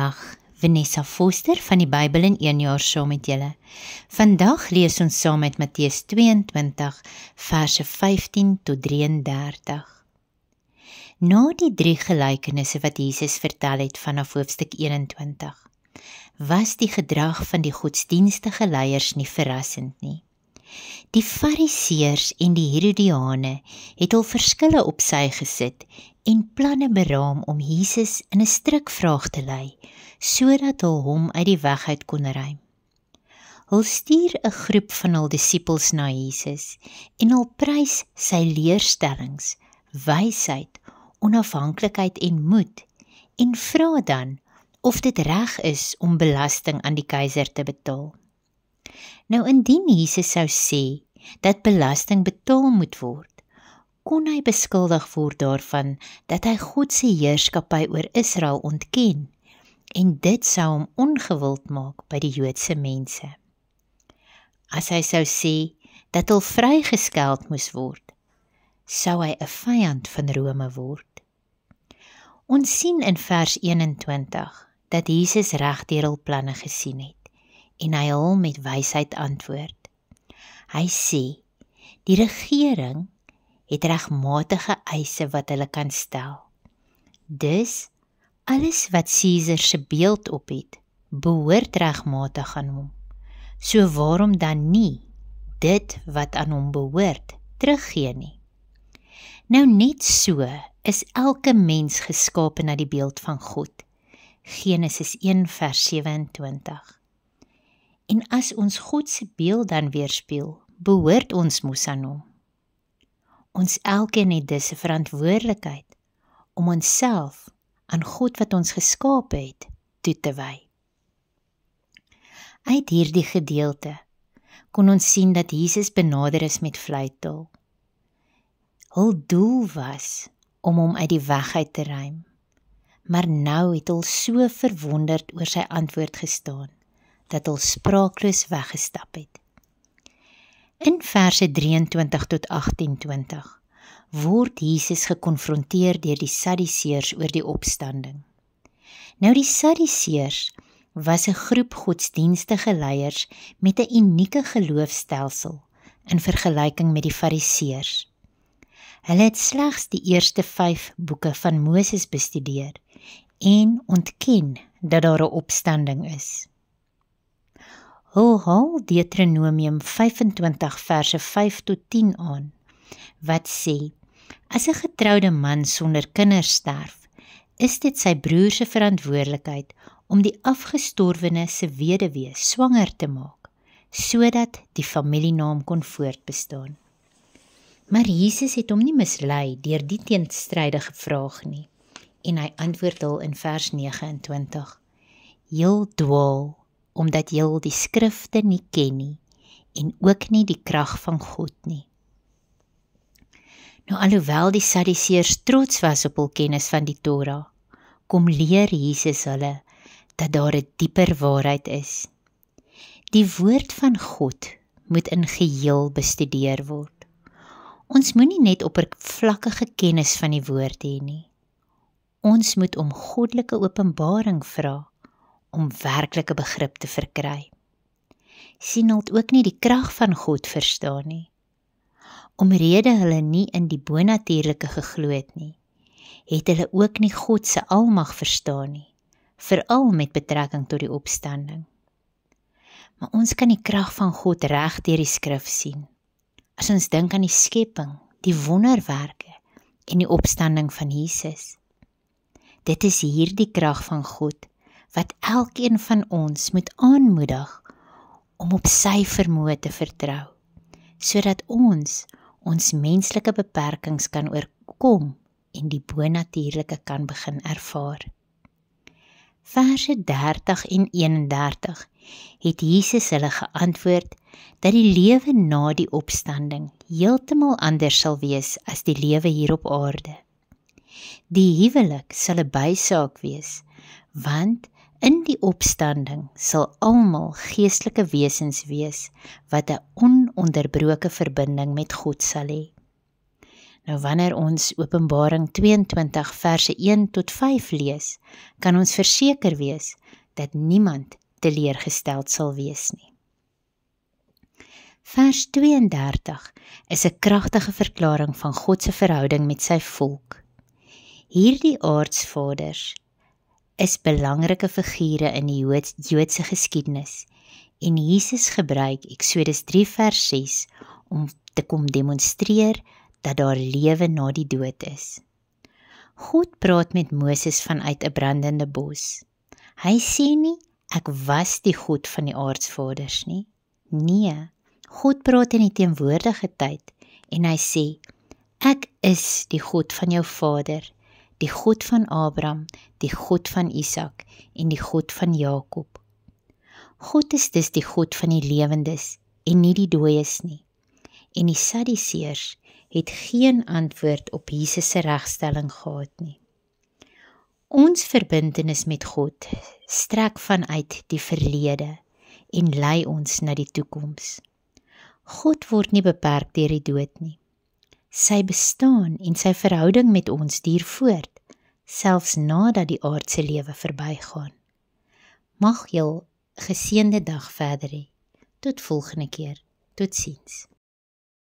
Goeiedag, Vanessa Foster van die Bybel in 1 jaar saam met julle. Vandag lees ons saam met Matteus 22, verse 15 tot 33. Na die 3 gelykenisse wat Jesus vertel het vanaf hoofstuk 21, was die gedrag van die godsdienstige leiers nie verrassend nie. Die Fariseërs en die Herodiane het al verskille op sy gesit en planne beraam om Jesus in 'n strikvraag te lei, sodat hulle hom uit die weg uit kon ruim. Hulle stuur 'n groep van hul disippels na Jesus en hulle prys sy leerstellings, wysheid, onafhanklikheid en moed en vra dan of dit reg is om belasting aan die keiser te betaal. Nou indien Jesus sou sê dat belasting betaal moet word, kon hy beskuldig word daarvan dat hy God se heerskappy oor Israel ontken en dit sou hom ongewild maak by die Joodse mense. As hy sou sê dat hulle vrygeskeld moes word, sou hy 'n vyand van Rome word. Ons sien in vers 21 dat Jesus reg deur hul planne gesien het en hy hul met wysheid antwoord. Hy sê, die regering het regmatige eise wat hulle kan stel. Dus, alles wat Caesar se beeld op het, behoort regmatig aan hom. So waarom dan nie dit wat aan hom behoort teruggee nie? Nou net so is elke mens geskape na die beeld van God. Genesis 1 vers 27. En as ons God se beeld dan weerspieël, behoort ons mos aan hom. Ons elkeen het dus 'n verantwoordelikheid om onsself aan God wat ons geskape het, toe te wy. Uit hierdie gedeelte kon ons sien dat Jesus benader is met vleitaal. Hul doel was om hom uit die weg uit te ruim, maar nou het hulle so verwonderd oor sy antwoord gestaan, dat hulle spraakloos weggestap het. In verse 23 tot 28 word Jesus gekonfronteer deur die Sadduseërs oor die opstanding. Nou die Sadduseërs was 'n groep godsdienstige leiers met 'n unieke geloofstelsel in vergelyking met die Fariseërs. Hulle het slegs die eerste 5 boeke van Moses bestudeer en ontken dat daar 'n opstanding is. Hulle haal Deuteronomium 25 verse 5 tot 10 aan, wat sê, as 'n getroude man sonder kinders sterf, is dit sy broer se verantwoordelikheid om die afgestorwene se weduwee swanger te maak, sodat die familienaam kon voortbestaan. Maar Jesus het hom nie mislei deur die teenstrydige vraag nie, en hy antwoord hul in vers 29, Jul dwaal, omdat jul die skrifte nie ken nie, en ook nie die krag van God nie. Nou alhoewel die Sadduseërs trots was op hul kennis van die Torah, kom leer Jesus hulle dat daar 'n dieper waarheid is. Die woord van God moet in geheel bestudeer word. Ons moenie net oppervlakkige kennis van die woord hê nie. Ons moet om goddelike openbaring vra, om werklike begrip te verkry. Sien hulle ook nie die krag van God verstaan nie. Omrede hulle nie in die bonatuurlike geglo het nie, het hulle ook nie God se almag verstaan nie, veral met betrekking tot die opstanding. Maar ons kan die krag van God reg deur die skrif sien, as ons dink aan die skepping, die wonderwerke en die opstanding van Jesus. Dit is hierdie krag van God, wat elkeen van ons moet aanmoedig om op sy vermoë te vertrou, sodat ons menslike beperkings kan oorkom en die bonatuurlike kan begin ervaar. Verse 30 en 31 het Jesus hulle geantwoord dat die lewe na die opstanding heeltemal anders sal wees as die lewe hier op aarde. Die huwelik sal 'n bysaak wees, want in die opstanding sal almal geestelike wesens wees wat 'n ononderbroke verbinding met God sal hê. Nou wanneer ons Openbaring 22 verse 1 tot 5 lees, kan ons verseker wees dat niemand teleurgesteld sal wees nie. Vers 32 is 'n kragtige verklaring van God se verhouding met sy volk. Hierdie aardsvaders is belangrike figure in die Joodse geskiedenis en Jesus gebruik Eksodus 3 vers 6 om te kom demonstreer dat daar lewe na die dood is. God praat met Moses vanuit 'n brandende bos. Hy sê nie, ek was die God van die aardsvaders nie. Nee, God praat in die teenwoordige tyd en hy sê, ek is die God van jou vader, die God van Abraham, die God van Isak en die God van Jakob. God is dus die God van die lewendes en nie die dooies nie. En die Sadduseërs het geen antwoord op Jesus se regstelling gehad nie. Ons verbintenis met God strek vanuit die verlede en lei ons na die toekoms. God word nie beperk deur die dood nie. Sy bestaan en sy verhouding met ons duur voort, selfs nadat die aardse lewe verbygaan. Mag jy 'n geseënde dag verder hê. Tot volgende keer. Totsiens.